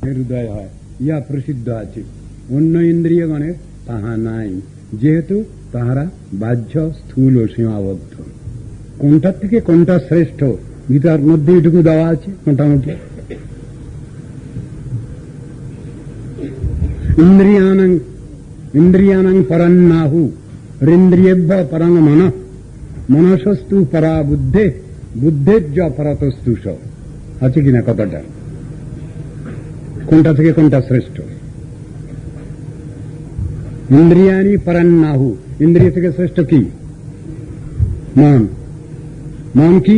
হৃদয় হয়, ইহা প্রসিদ্ধ আছে। অন্য ইন্দ্রিয়গণের তাহা নাই, যেহেতু তাহারা বাহ্য, স্থূল ও সীমাবদ্ধ। কোনটার থেকে কোনটা শ্রেষ্ঠ গীতার মধ্যে এটুকু দেওয়া আছে মোটামুটি। ইন্দ্রিয়ানাং পরান্নাহু ঋন্দ্রিয়েভ্য পরং মনঃ মনসস্তু পরা বুদ্ধে বুদ্ধের্য পরতস্তু স। আছে কিনা কথাটা? কোনটা থেকে কোনটা শ্রেষ্ঠ? ইন্দ্রিয়ানি পরান্নাহু, ইন্দ্রিয় থেকে শ্রেষ্ঠ কি? মন। মন কি?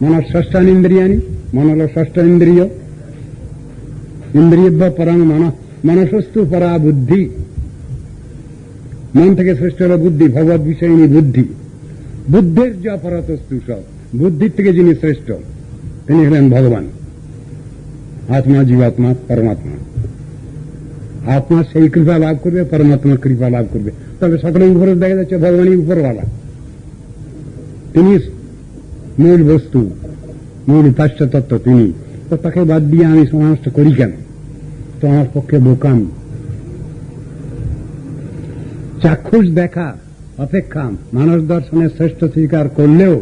মন ষষ্ঠান ইন্দ্রিয়ানি, মন হল ষষ্ঠ ইন্দ্রিয়। ইন্দ্রিয়েভ্য পরং মনঃ মনসস্তু পরা বুদ্ধি, মন থেকে শ্রেষ্ঠ হল বুদ্ধি, ভগবত বিষয়িনী বুদ্ধি। বুদ্ধের যা পরতস্তু সব, বুদ্ধির থেকে যিনি শ্রেষ্ঠ তিনি হলেন ভগবান, আত্মা, জীবাত্মা, পরমাত্মা। আত্মা সেই কৃপা লাভ করবে, পরমাত্মা কৃপা লাভ করবে। তবে সকলের উপরে দেখা যাচ্ছে ভগবানই উপরওয়ালা, তিনি মূল বস্তু, মূল উপাস্য তত্ত্ব তিনি। তো তাকে বাদ দিয়ে আমি সমস্ত করি কেন? তো আমার পক্ষে বোকাম। চাক্ষুষ দেখা অপেক্ষা মানস দর্শনের শ্রেষ্ঠ স্বীকার করলেও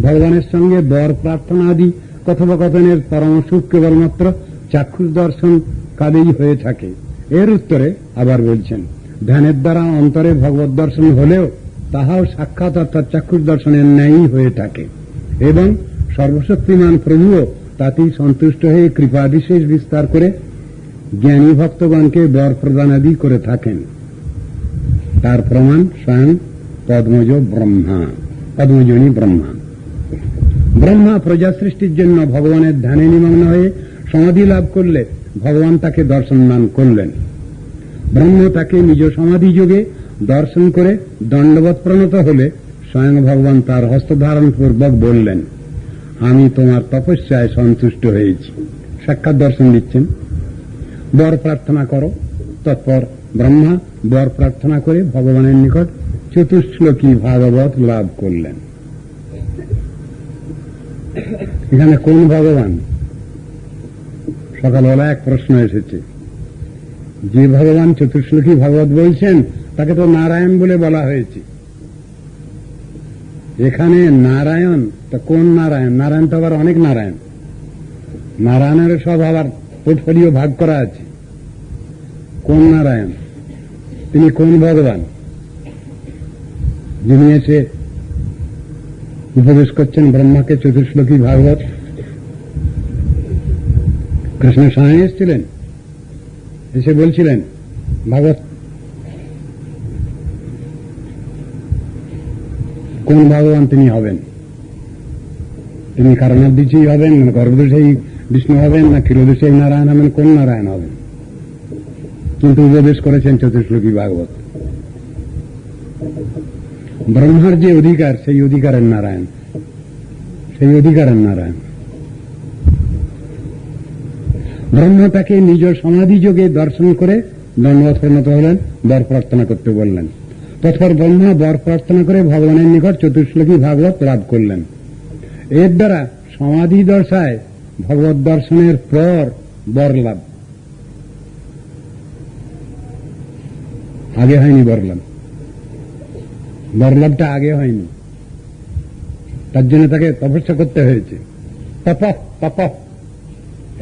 ভগবানের সঙ্গে বর প্রার্থনা আদি কথোপকথনের পরম সুখ কেবলমাত্র চাক্ষুষ দর্শন কালেই হয়ে থাকে। এর উত্তরে আবার বলছেন, ধ্যানের দ্বারা অন্তরে ভগবত দর্শন হলেও তাহাও সাক্ষাৎ অর্থাৎ চাক্ষুষ দর্শনের ন্যায়ই হয়ে থাকে এবং সর্বশক্তিমান প্রভুও তাতেই সন্তুষ্ট হয়ে কৃপা বিশেষ বিস্তার করে জ্ঞানী ভক্তগণকে বর প্রদানাদি করে থাকেন। তার প্রমাণ স্বয়ং পদ্মজ ব্রহ্মা, পদ্মজনী ব্রহ্মা। ব্রহ্মা প্রজা সৃষ্টির জন্য ভগবানের ধ্যানে নিমগ্ন হয়ে সমাধি লাভ করলে ভগবান তাকে দর্শন দান করলেন। ব্রহ্ম তাকে নিজ সমাধি যোগে দর্শন করে দণ্ডবৎ প্রণত হলে স্বয়ং ভগবান তার হস্তধারণ পূর্বক বললেন, আমি তোমার তপস্যায় সন্তুষ্ট হয়েছি। সাক্ষাৎ দর্শন দিচ্ছেন। বর প্রার্থনা করো। তৎপর ব্রহ্মা বর প্রার্থনা করে ভগবানের নিকট চতুশ্লোকী ভাগবত লাভ করলেন। এখানে কোন ভগবান? সকালবেলা এক প্রশ্ন এসেছে, যে ভগবান চতুশ্লোকী ভাগবত বলছেন তাকে তো নারায়ণ বলে বলা হয়েছে। এখানে নারায়ণ, তা কোন নারায়ণ? নারায়ণ তো আবার অনেক নারায়ণ, নারায়ণের সব আবার পোর্টফোলিও ভাগ করা আছে। কোন নারায়ণ? তিনি কোন ভগবান যিনি এসে উপদেশ করছেন ব্রহ্মাকে চতুশ্লোকী ভাগবত? কৃষ্ণ স্বয়ং এসেছিলেন, এসে বলছিলেন ভাগবত। কোন ভগবান তিনি হবেন? তিনি কারণাদিশী হবেন, না গর্ভদোষী বিষ্ণু হবেন, না ক্ষীরদোষী নারায়ণ হবেন? কোন নারায়ণ হবেন? কিন্তু উপদেশ করেছেন চতুশ্লোকী ভাগবত। ব্রহ্মার যে অধিকার, সেই অধিকারের নারায়ণ, সেই অধিকারের নারায়ণ। ব্রহ্মা তাকে নিজ সমাধি যোগে দর্শন করে দণ্ডবৎ প্রণত হলেন, বর প্রার্থনা করতে বললেন। তৎপর ব্রহ্মা বর প্রার্থনা করে ভগবানের নিকট চতুশ্লোকী ভাগবত লাভ করলেন। এর দ্বারা সমাধি দশায় ভগবত দর্শনের পর বর লাভ। আগে হয়নি বরলাভ, বরলাভটা আগে হয়নি। তার জন্য তাকে তপস্যা করতে হয়েছে। তপ তপ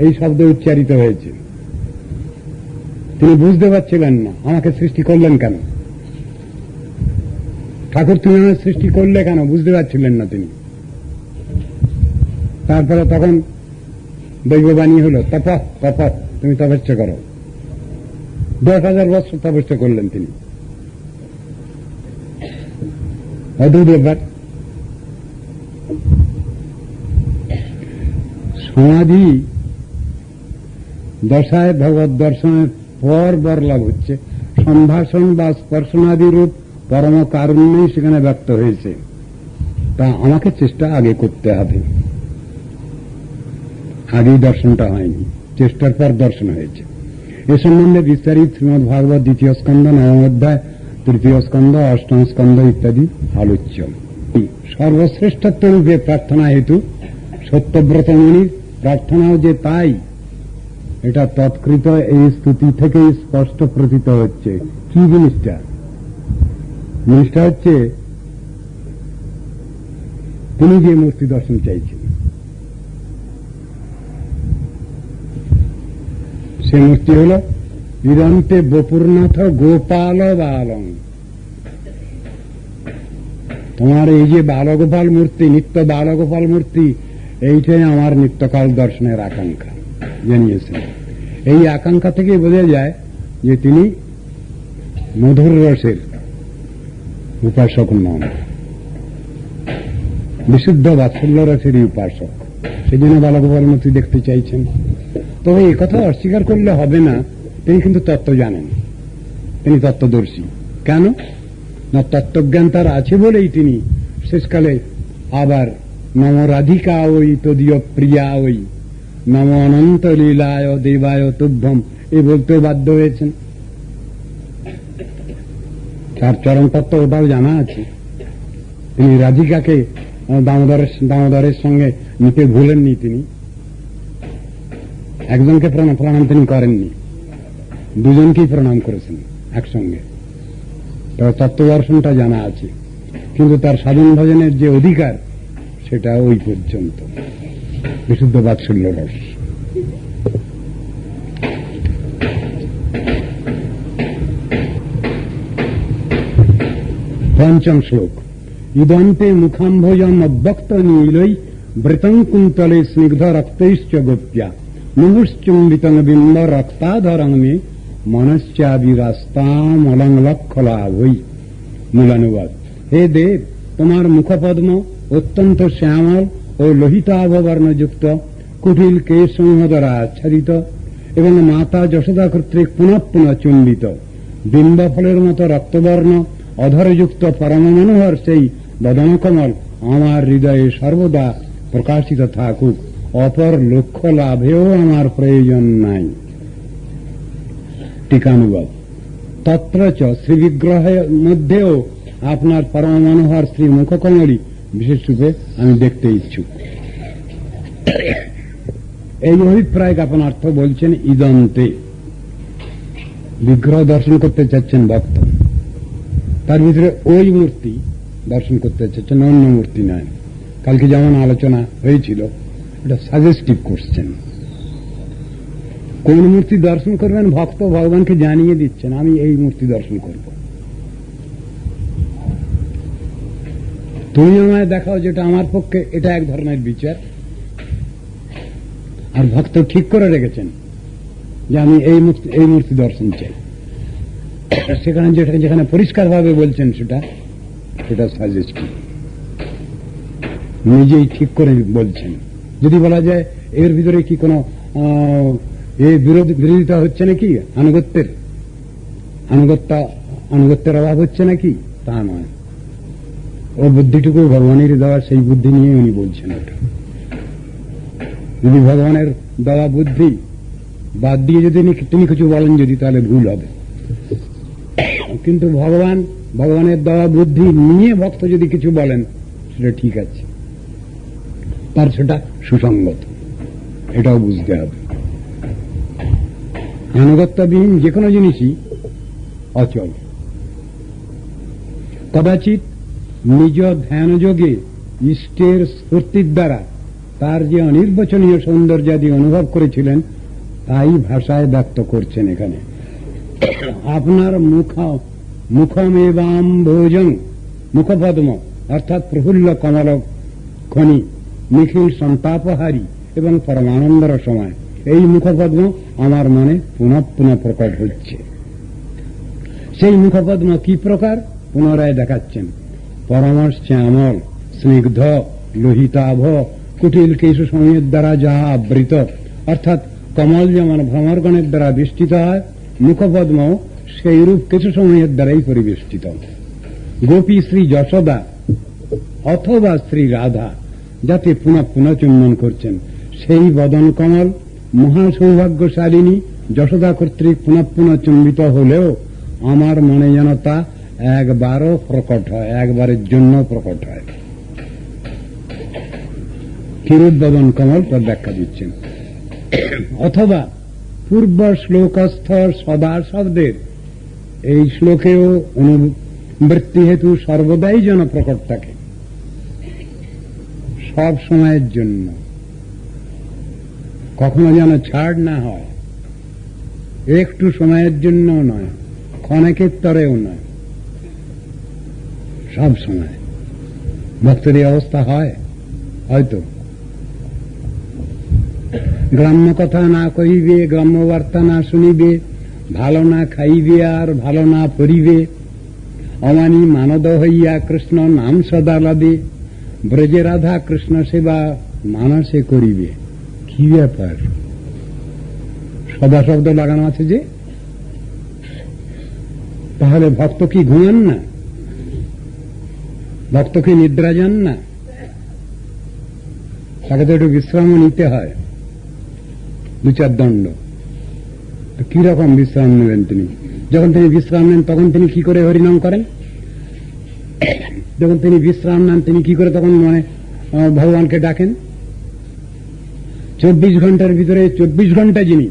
এই শব্দ উচ্চারিত হয়েছে। তিনি বুঝতে পারছিলেন না আমাকে সৃষ্টি করলেন কেন, ঠাকুর তুমি আমার সৃষ্টি করলে কেন, বুঝতে পারছিলেন না তিনি। তারপরে তখন দৈববাণী হল, তপ তপ তুমি তপস্যা করো। 10,000 বছর তপস্যা করলেন তিনি। অদ্ভুত ব্যাপার। সমাধি দশায় ভগবত দর্শনের পর বর লাভ হচ্ছে। সম্ভাষণ বা স্পর্শনাদি রূপ পরম কারুণ্যই সেখানে ব্যক্ত হয়েছে। তা আমাকে চেষ্টা আগে করতে হবে। আগেই দর্শনটা হয়নি, চেষ্টার পর দর্শন হয়েছে। এ সম্বন্ধে বিস্তারিত শ্রীমদ্ ভাগবত 2য় স্কন্ধ 9ম অধ্যায়, 3য় স্কন্ধ, 8ম স্কন্ধ ইত্যাদি আলোচ্য। সর্বশ্রেষ্ঠত্ব রূপে প্রার্থনা হেতু সত্যব্রত মুনির প্রার্থনাও যে তাই এটা তৎকৃত এই স্তুতি থেকেই স্পষ্ট প্রতীত হচ্ছে। কি জিনিসটা? জিনিসটা হচ্ছে তিনি যে মূর্তি দর্শন চাইছেন, সে মূর্তি হল ইদন্তে বপুরনাথ গোপাল বালং। তোমার এই যে বালগোপাল মূর্তি, নিত্য বালগোপাল মূর্তি, এইটাই আমার নিত্যকাল দর্শনের আকাঙ্ক্ষা জানিয়েছেন। এই আকাঙ্ক্ষা থেকে বোঝা যায় যে তিনি মধুর রসের উপাসক নন, বিশুদ্ধ বাৎসল্য রসেরই উপাসক। সেই জন্য বালগোপাল মূর্তি দেখতে চাইছেন। তবে এই কথা অস্বীকার করলে হবে না, তিনি কিন্তু তত্ত্ব জানেন, তিনি তত্ত্বদর্শী। কেন না, তত্ত্বজ্ঞান তার আছে বলেই তিনি শেষকালে আবার নম রাধিকা ওই তদীয় প্রিয়া ওই নম অনন্ত লীলায় দেবায় তুভ্যম এই বলতেও বাধ্য হয়েছেন। তার চরম তত্ত্ব ওটাও জানা আছে। তিনি রাধিকাকে দামোদরের সঙ্গে নিতে ভুলেননি, তিনি একজনকে প্রণাম তিনি করেননি, দুজনকেই প্রণাম করেছেন একসঙ্গে। তার তত্ত্ব দর্শনটা জানা আছে, কিন্তু তার সাধন ভজনের যে অধিকার সেটা ওই পর্যন্ত, বিশুদ্ধ বাৎসল্য রস। পঞ্চম শ্লোক। ইদন্তে মুখাম্ভোজম অব্যক্ত নীলৈ বৃতং কুন্তলে স্নিগ্ধ রক্তৈশ্চ গোপ্যা মুহুশ্চুম্বিতং বিম্ব রক্তাধরং মে মনশ্চাবিরাস্তাম অলং লক্ষলাভৈ। মূলানুবাদ। হে দেব, তোমার মুখপদ্ম অত্যন্ত শ্যামল ও লোহিতাভবর্ণযুক্ত, কুটিল কেশসমূহ দ্বারা আচ্ছাদিত এবং মাতা যশোদা কর্তৃক পুনঃ পুনঃ চুম্বিত, বিম্বফলের মতো রক্তবর্ণ অধরযুক্ত পরম মনোহর সেই বদনকমল আমার হৃদয়ে সর্বদা প্রকাশিত থাকুক। অপর লক্ষ্য লাভেও আমার প্রয়োজন নাই। টিকানুবাদ। তত্র চ শ্রীবিগ্রহের মধ্যেও আপনার পরম মনোহর শ্রী মুখকমলী বিশেষ রূপে আমি দেখতে ইচ্ছুক। এই অভিপ্রায় জ্ঞাপনার্থ বলছেন ইদন্তে। বিগ্রহ দর্শন করতে চাচ্ছেন ভক্ত, তার ভিতরে ওই মূর্তি দর্শন করতে চাচ্ছেন, অন্য মূর্তি নয়। কালকে যেমন আলোচনা হয়েছিল, এটা সাজেস্টিভ কোশ্চেন। কোন মূর্তি দর্শন করবেন ভক্ত ভগবানকে জানিয়ে দিচ্ছেন, আমি এই মূর্তি দর্শন করব। তুমি আমায় দেখাও যেটা আমার পক্ষে, এটা এক ধরনের বিচার। আর ভক্ত ঠিক করে রেখেছেন যে আমি এই মূর্তি দর্শন চাই। সেখানে যেখানে পরিষ্কার ভাবে বলছেন সেটা সাজেস্টিভ, নিজেই ঠিক করে বলছেন। যদি বলা যায় এর ভিতরে কি কোনো বিরোধিতা হচ্ছে নাকি, আনুগত্যের অভাব হচ্ছে নাকি, তা নয়। ও বুদ্ধিটুকু ভগবানের দেওয়া, সেই বুদ্ধি নিয়ে উনি বলছেন ওটা। যদি ভগবানের দেওয়া বুদ্ধি বাদ দিয়ে যদি তিনি কিছু বলেন যদি, তাহলে ভুল হবে। কিন্তু ভগবানের দেওয়া বুদ্ধি নিয়ে ভক্ত যদি কিছু বলেন, সেটা ঠিক আছে, তার সেটা সুসঙ্গত, এটাও বুঝতে হবে। আনুগত্যবিহীন যে কোনো জিনিসই অচল। কদাচিৎ নিজ ধ্যানযোগে ইষ্টের স্ফূর্তির দ্বারা তার যে অনির্বচনীয় সৌন্দর্যাদি অনুভব করেছিলেন, তাই ভাষায় ব্যক্ত করছেন এখানে। আপনার মুখমেবাম ভোজং, মুখপদ্ম অর্থাৎ প্রফুল্ল কমল খনি, নিখিল সন্তাপহারী এবং পরমানন্দর সময় এই মুখপদ্ম আমার মনে পুনঃ পুনঃ প্রকট হচ্ছে। সেই মুখপদ্ম কি প্রকার পুনরায় দেখাচ্ছেন। পরমশ্যামল, স্নিগ্ধ, লোহিতাভ, কুটিল কেশসমূহের দ্বারা যাহা আবৃত, অর্থাৎ কমল যেমন ভ্রমরগণের দ্বারা বেষ্টিত হয়, মুখপদ্ম সেইরূপ কেশসমূহের দ্বারাই পরিবেষ্টিত। গোপী শ্রী যশোদা অথবা শ্রী রাধা যাতে পুনঃ পুনঃ চুম্বন করছেন, সেই বদন কমল মহা সৌভাগ্যশালিনী যশোদা কর্তৃক পুনঃ পুনঃ চুম্বিত হলেও আমার মনে যেন তা একবারও প্রকট হয়, একবারের জন্য প্রকট হয়। কিরূপ বদন কমল তার ব্যাখ্যা দিচ্ছেন। অথবা পূর্ব শ্লোকস্থ সদা শব্দের এই শ্লোকেও অনুবৃত্তি হেতু সর্বদাই যেন প্রকট থাকে, সব সময়ের জন্য, কখনো যেন ছাড় না হয়, একটু সময়ের জন্য নয়, ক্ষণেকের তরেও নয়, সব সময়। ভক্তের এই অবস্থা হয় হয়তো? গ্রাম্য কথা না কহিবে, গ্রাম্য বার্তা না শুনিবে, ভালো না খাইবে আর ভালো না পড়িবে, অমানি মানদ হইয়া কৃষ্ণ নাম সদা লাদে, ব্রজে রাধা কৃষ্ণ সেবা মানসে করিবে। কি ব্যাপার? সদা শব্দ লাগানো আছে যে, তাহলে ভক্ত কি ঘুমান না? ভক্ত কি নিদ্রা যান না? তাকে তো একটু বিশ্রামও নিতে হয়, 2-4 দণ্ড। কি রকম বিশ্রাম নেবেন তিনি? যখন তিনি বিশ্রাম নেন তখন তিনি কি করে হরিনাম করেন? যখন তিনি বিশ্রাম নেন তিনি কি করে তখন ভগবানকে ডাকেন? 24 ঘন্টার ভিতরে 24 ঘন্টা যিনি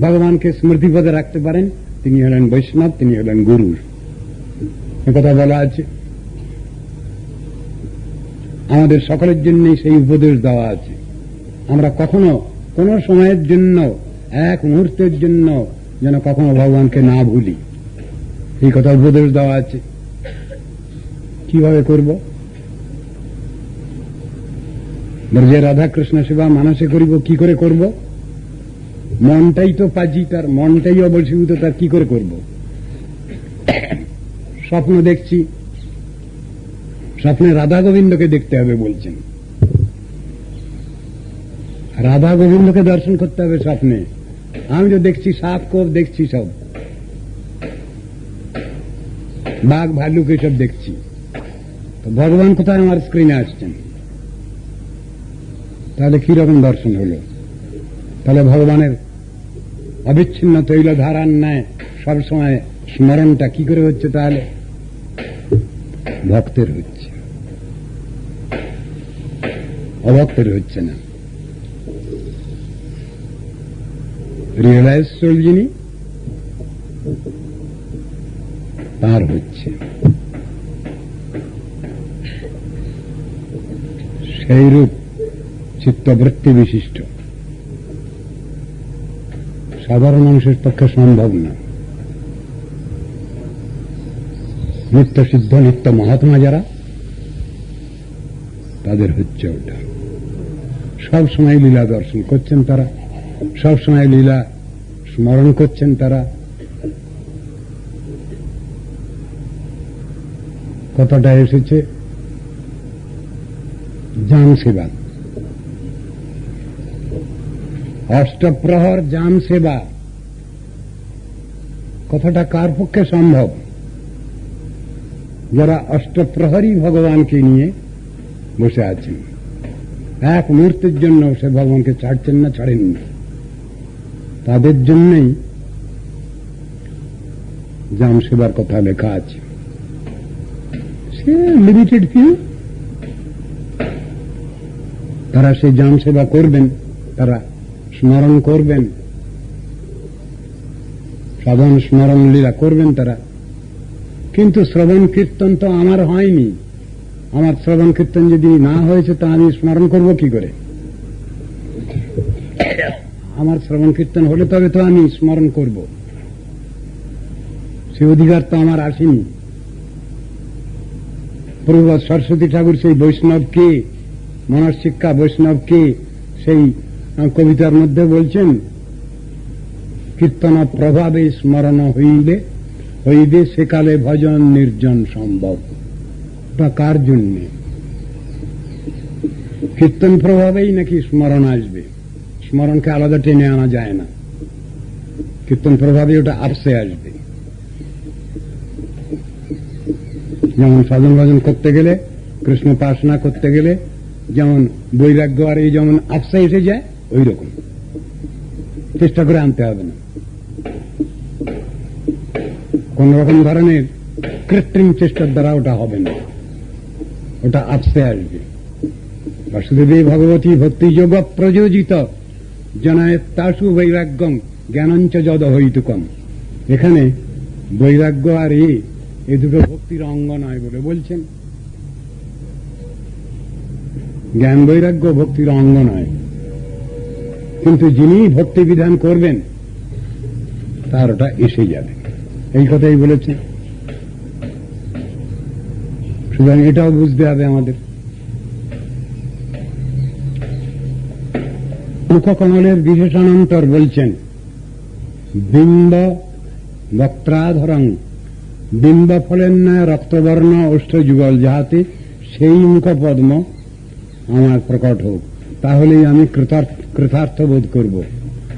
ভগবানকে স্মৃতিপদে রাখতে পারেন তিনি হলেন বৈষ্ণব, তিনি হলেন গুরু। একথা বলা আছে। আমাদের সকলের জন্যই সেই উপদেশ দেওয়া আছে। আমরা কখনো কোন সময়ের জন্য, এক মুহূর্তের জন্য যেন কখনো ভগবানকে না ভুলি, এই কথা উপদেশ দেওয়া আছে। কিভাবে করব? ব্রজে রাধা কৃষ্ণ সেবা মানসে করিব। কি করে করব? মনটাই তো পাজি, তার মনটাই অবশীভূত, তার কি করে করব? স্বপ্ন দেখছি, স্বপ্নে রাধা গোবিন্দকে দেখতে হবে বলছেন। রাধা গোবিন্দকে দর্শন করতে হবে স্বপ্নে। আমি তো দেখছি সাপ কোপ দেখছি, সব বাঘ ভাল্লুক এসব দেখছি। তো ভগবান কোথায় আমার স্ক্রিনে আসছেন? তাহলে কি রকম দর্শন হলো? তাহলে ভগবানের অবিচ্ছিন্ন তৈল ধারার ন্যায় সবসময় স্মরণটা কি করে হচ্ছে? তাহলে ভক্তের হচ্ছে, অভক্তের হচ্ছে না। রিয়েলাইজ সোল যিনি, তার হচ্ছে। সেইরূপ চিত্তবৃত্তি বিশিষ্ট সাধারণ মানুষের পক্ষে সম্ভব না। নিত্য সিদ্ধ, নিত্য মহাত্মা যারা, তাদের হচ্ছে ওটা। সব সময় লীলা দর্শন করছেন তারা, সব সময় লীলা স্মরণ করছেন তারা। কথাটা এসেছে জাম সেবা, অষ্টপ্রহর জাম সেবা। কথাটা কার পক্ষে সম্ভব? যারা অষ্টপ্রহরী ভগবানকে নিয়ে বসে আছেন, এক মুহূর্তের জন্য সে ভগবানকে ছাড়ছেন না, ছাড়েন না, তাদের জন্যই জাম সেবার কথা লেখা আছে। সে লিমিটেড ফিউ, তারা সেই জাম সেবা করবেন, তারা স্মরণ করবেন, সাধন স্মরণ লীলা করবেন তারা। কিন্তু শ্রবণ কীর্তন তো আমার হয়নি। আমার শ্রবণ কীর্তন যদি না হয়েছে তা আমি স্মরণ করব কি করে? আমার শ্রবণ কীর্তন হলে তবে তো আমি স্মরণ করব। সে অধিকার তো আমার আসেনি। প্রভু সরস্বতী ঠাকুর সেই বৈষ্ণবকে, মনঃশিক্ষা বৈষ্ণবকে সেই কবিতার মধ্যে বলছেন, কীর্তন প্রভাবে স্মরণ হইলে হইবে সেকালে ভজন নির্জন সম্ভব। তা কার জন্য? কীর্তন প্রভাবেই নাকি স্মরণ আসবে? স্মরণকে আলাদা টেনে আনা যায় না, কীর্তন প্রভাবে ওটা আপসে আসবে। যেমন সাধন ভজন করতে গেলে, কৃষ্ণ উপাসনা করতে গেলে যেমন বৈরাগ্য আর এই যেমন আপসে এসে যায়, ওই রকম চেষ্টা করে আনতে হবে না। কোন রকম ধরনের কৃত্রিম চেষ্টার দ্বারা ওটা হবে না, ওটা আপসে আসবে। বাসুদেবী ভগবতী ভক্তি যোগ প্রযোজিত জনায়ত্তাসু বৈরাগ্যম জ্ঞানঞ্চ যদ হইতুকম। এখানে বৈরাগ্য আর এ দুটো ভক্তির অঙ্গ নয় বলে বলছেন। জ্ঞান বৈরাগ্য ভক্তির অঙ্গ নয়, কিন্তু যিনি ভক্তি বিধান করবেন তার ওটা এসে যাবে, এই কথাই বলেছেন। সুতরাং এটাও বুঝতে হবে আমাদের। মুখকমলের বিশেষণান্তর বলছেন, বিম্ব বক্ত্রাধরং বিম্ব ফলের ন্যায় রক্তবর্ণ অষ্টযুগল, যাহাতে সেই মুখপদ্ম আমার প্রকট হোক, তাহলেই আমি কৃতার্থ বোধ করব।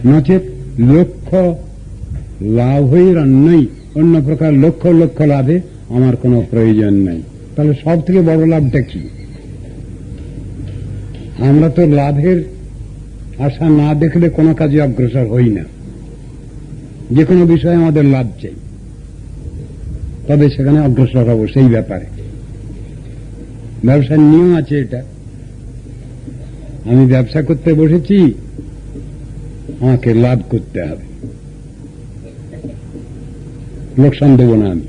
নচেত লক্ষ্য লাভের অন্যই, অন্য প্রকার লক্ষ্য লক্ষ্য লাভে আমার কোনো প্রয়োজন নাই। তাহলে সব থেকে বড় লাভটা কি? আমরা তো লাভের আশা না দেখলে কোনো কাজে অগ্রসর হই না। যে কোনো বিষয়ে আমাদের লাভ চাই, তবে সেখানে অগ্রসর হব সেই ব্যাপারে। ব্যবসার নিয়ম আছে এটা। আমি ব্যবসা করতে বসেছি, আমাকে লাভ করতে হবে, লোকসান দেব না আমি।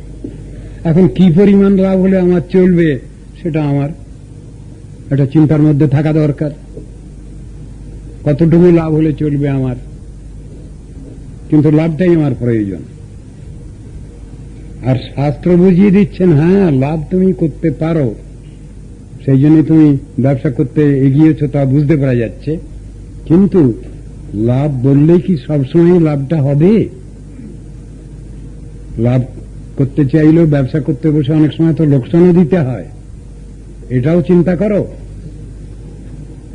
এখন কি পরিমাণ লাভ হলে আমার চলবে সেটা আমার একটা চিন্তার মধ্যে থাকা দরকার। কতটুকু লাভ হলে চলবে আমার, কিন্তু লাভটাই আমার প্রয়োজন। আর শাস্ত্র বুঝিয়ে দিচ্ছেন, হ্যাঁ লাভ তুমি করতে পারো, সেই জন্য তুমি ব্যবসা করতে এগিয়েছ, তা বুঝতে পারা যাচ্ছে। কিন্তু লাভ বললেই কি সবসময় লাভটা হবে? লাভ করতে চাইলেও ব্যবসা করতে বসে অনেক সময় তো লোকসানও দিতে হয়, এটাও চিন্তা করো।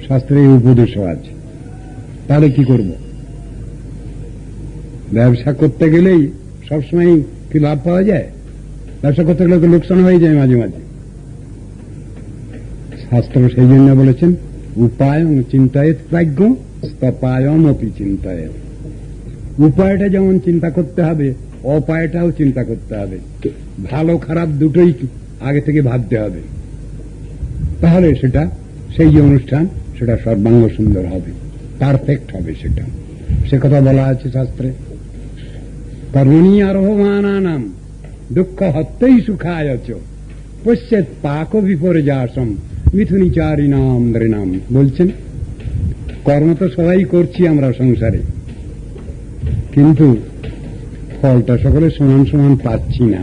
শাস্ত্রে এই উপদেশও আছে। তাহলে কি করব? ব্যবসা করতে গেলেই সবসময় কি লাভ পাওয়া যায়? ব্যবসা করতে গেলে তো লোকসান হয়ে যায় মাঝে মাঝে। শাস্ত্র সেই জন্য বলেছেন, উপায় চিন্তায়েত প্রাজ্ঞ স্তপায়ম অপি চিন্তায়েত। উপায়টা যেমন চিন্তা করতে হবে, অপায়টাও চিন্তা করতে হবে। ভালো খারাপ দুটোই আগে থেকে ভাবতে হবে, তাহলে সেটা সেই যে অনুষ্ঠান সেটা সর্বাঙ্গ সুন্দর হবে, পারফেক্ট হবে। সেটা সে কথা বলা আছে শাস্ত্রে। কর্মণি আরোহমানানাম দুঃখ হত্যই সুখায়চ পশ্চাৎ পাক বিপর্যাসম মিথুনিচারিণাম নৃণাম। বলছেন, কর্ম তো সবাই করছি আমরা সংসারে, কিন্তু ফলটা সকলে সমান সমান পাচ্ছি না।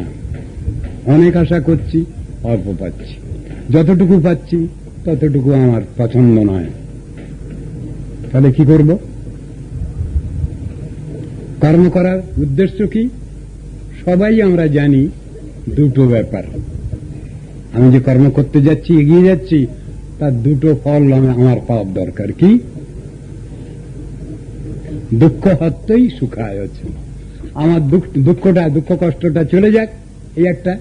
অনেক আশা করছি, অল্প পাচ্ছি। যতটুকু পাচ্ছি ততটুকু আমার পছন্দ নয়। তাহলে কি করব? কর্ম করার উদ্দেশ্য কি? সবাই আমরা জানি দুটো ব্যাপার। আমি যে কর্ম করতে যাচ্ছি, এগিয়ে যাচ্ছি, তার দুটো ফল আমার পাওয়ার দরকার। কি? দুঃখ হত্যই সুখায় হচ্ছে, আমার দুঃখ কষ্টটা চলে যাক, এই একটা।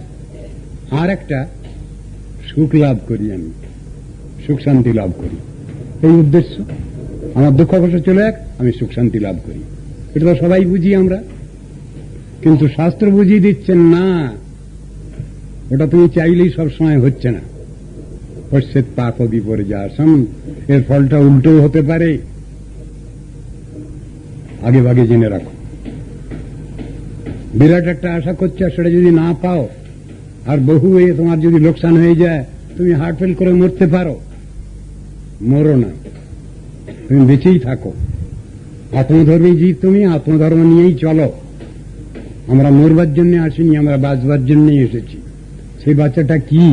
আর একটা, সুখ লাভ করি, আমি সুখ শান্তি লাভ করি, এই উদ্দেশ্য। আমার দুঃখ কষ্ট চলে যাক, আমি সুখ শান্তি লাভ করি। এটা তো সবাই বুঝি আমরা, কিন্তু শাস্ত্র বুঝিয়ে দিচ্ছেন না, ওটা তুমি চাইলেই সবসময় হচ্ছে না। পশ্চাৎ পাক বিপর্যাসম, এর ফলটা উল্টো হতে পারে, আগে ভাগে জেনে রাখো। বিরাট একটা আশা করছে, আর সেটা যদি না পাও, আর বহু তোমার যদি লোকসান হয়ে যায়, তুমি হার্ট ফেল করে মরতে পারো। মরো না, তুমি বেঁচেই থাকো। আত্মধর্মী জীব, তুমি আত্মধর্ম নিয়েই চলো। আমরা মরবার জন্য আসিনি, আমরা বাঁচবার জন্যই এসেছি। সেই বাচ্চাটা কি?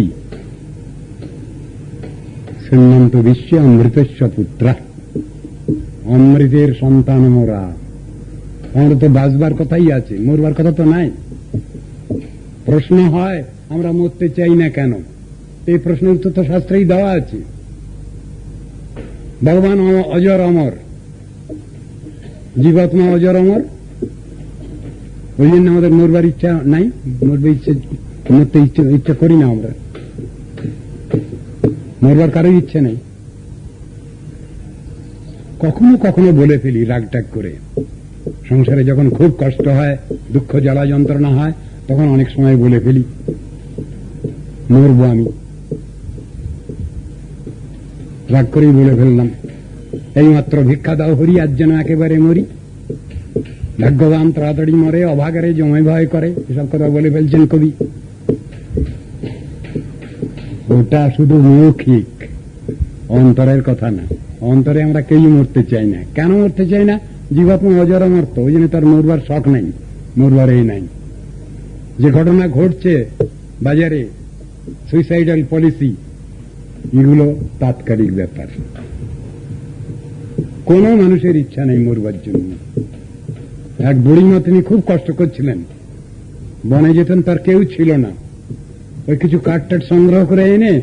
শ্রীমন্ত বিশ্বে অমৃতস্য পুত্রা, অমৃতের সন্তান মোরা। আমরা তো বাঁচবার কথাই আছে, মরবার কথা তো নাই। প্রশ্ন হয়, আমরা মরতে চাই না কেন? এই প্রশ্নের উত্তর তো শাস্ত্রেই দেওয়া আছে। ভগবান অজর অমর, জীবাত্মা অজর অমর, ওই জন্য আমাদের মরবার ইচ্ছা নাই, মরতে ইচ্ছা করি না আমরা। মরবার কারোর ইচ্ছে নেই। কখনো কখনো বলে ফেলি রাগ টাগ করে, সংসারে যখন খুব কষ্ট হয়, দুঃখ জ্বালা যন্ত্রণা হয়, তখন অনেক সময় বলে ফেলি, মরবো আমি। রাগ করেই বলে ফেললাম। এইমাত্র ভিক্ষা দাও হরি, আজ যেন একেবারে মরি। ভাগ্যবান তাড়াতাড়ি মরে, অভাগারে জমায় ভয় করে, এসব কথা বলে ফেলছেন কবি। ওটা শুধু মৌখিক, অন্তরের কথা না। অন্তরে আমরা কেউ মরতে চাই না। কেন মরতে চাই না? জীবাত্মা অজর অমর্ত, ওই জন্য তার মরবার শখ নাই, মরবার এই নাই। যে ঘটনা ঘটছে বাজারে, সুইসাইডাল পলিসি, এগুলো তাৎকালিক ব্যাপার। কোন মানুষের ইচ্ছা নেই মরবার জন্য। এক বুড়িমা, তিনি খুব কষ্ট করছিলেন, বনে যেতেন, তার কেউ ছিল না। ওই কিছু কাঠ সংগ্রহ করে এনে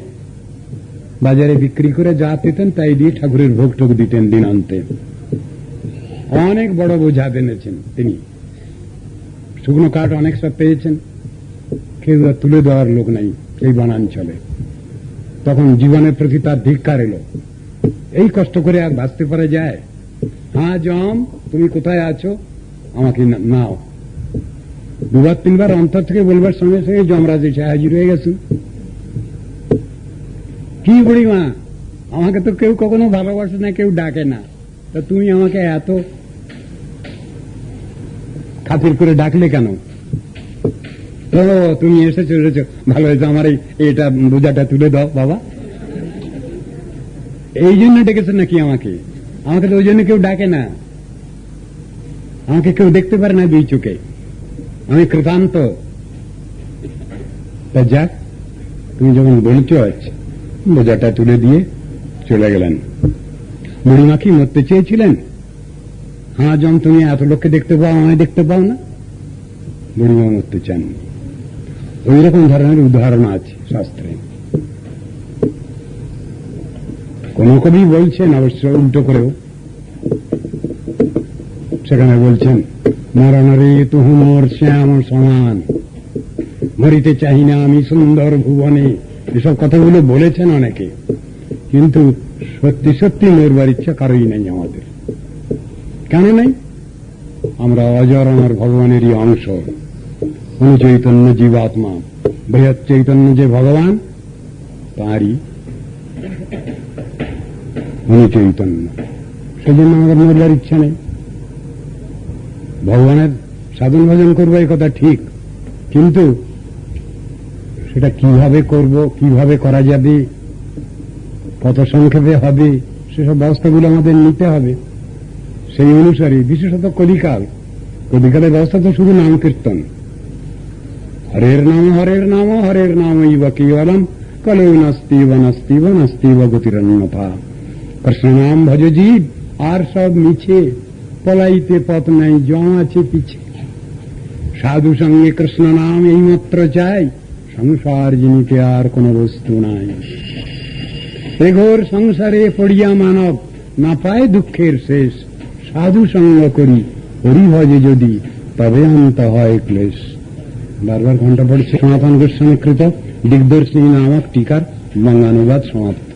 বাজারে বিক্রি করে যা পেতেন তাই দিয়ে ঠাকুরের ভোগ টোক দিতেন দিনান্তে। অনেক বড় বোঝা এনেছেন তিনি, শুকনো কাঠ অনেক সব পেয়েছেন, কেউ তুলে দেওয়ার লোক নাই এই বনাঞ্চলে। তখন জীবনের প্রতি তার ধিক্কার এলো, এই কষ্ট করে আর বাঁচতে পারা যায়? হ্যাঁ জম, তুমি কোথায় আছো, আমাকে নাও। দুবার তিনবার অন্তর থেকে বলবার সঙ্গে সঙ্গে যমরাজ এসে হাজির হয়ে গেছে। কি বুড়িমা, আমাকে তো কেউ কখনো ভালোবাসে না, কেউ ডাকে না, তা তুমি আমাকে এত খাতির করে ডাকলে কেন? তো তুমি এসেছো, ভালো হয়েছে, আমার এটা বোঝাটা তুলে দাও বাবা। এই জন্য ডেকেছে নাকি আমাকে? আমাকে তো ওই জন্য কেউ ডাকে না, আমাকে কেউ দেখতে পারে না দুই চোখে, আমি কৃতান্ত। তা যাক, তুমি যখন বলছো আচ্ছা, বোঝাটা তুলে দিয়ে চলে গেলেন। বুড়িমা কি মরতে চেয়েছিলেন? হ্যাঁ যখন তুমি এত লোককে দেখতে পাও, আমায় দেখতে পাও না। বুড়িমা মরতে চাননি। ওই রকম ধরনের উদাহরণ আছে শাস্ত্রে। কোন কবি বলছেন, অবশ্য উল্টো করেও, সেখানে বলছেন মরণরে তুহু মোর শ্যাম সমান, মরিতে চাহি না আমি সুন্দর ভুবনে। এসব কথাগুলো বলেছেন অনেকে, কিন্তু সত্যি সত্যি মরবার ইচ্ছা কারোই নেই আমাদের। কেন নেই? আমরা অজর অমর ভগবানেরই অংশ। অনুচৈতন্য জীবাত্মা, বৃহৎ চৈতন্য যে ভগবান, তাঁরই অনুচৈতন্য। সেজন্য আমাদের মরবার ইচ্ছা নেই। ভগবানের সাধন ভজন করবো এই কথা ঠিক, কিন্তু সেটা কিভাবে করব, কিভাবে করা যাবে, কত সংক্ষেপে হবে, সেসব ব্যবস্থাগুলো আমাদের নিতে হবে। সেই অনুসারে বিশেষত কলিকালের ব্যবস্থা তো শুধু নাম কীর্তন। হরের নাম হরের নাম হরের নাম ইবা কেবলম কলেও নাস্তিব নাস্তিব নাস্তিব গতিরন্যথা। কৃষ্ণ নাম ভজ জীব, আর সব মিছে, পলাইতে পথ নাই, জম আছে পিছে। সাধু সঙ্গে কৃষ্ণ নাম এইমাত্র চাই, সংসার জিনিতে আর কোন বস্তু নাই। এ ঘোর সংসারে পড়িয়া মানব না পায় দুঃখের শেষ, সাধু সঙ্গ করি হরি ভজে যদি, তবে অন্ত হয় ক্লেশ। বারবার ঘন্টা পড়ছে। সনাতন গোস্বামী কৃত দিগদর্শিনী নামক টিকার বঙ্গানুবাদ সমাপ্ত।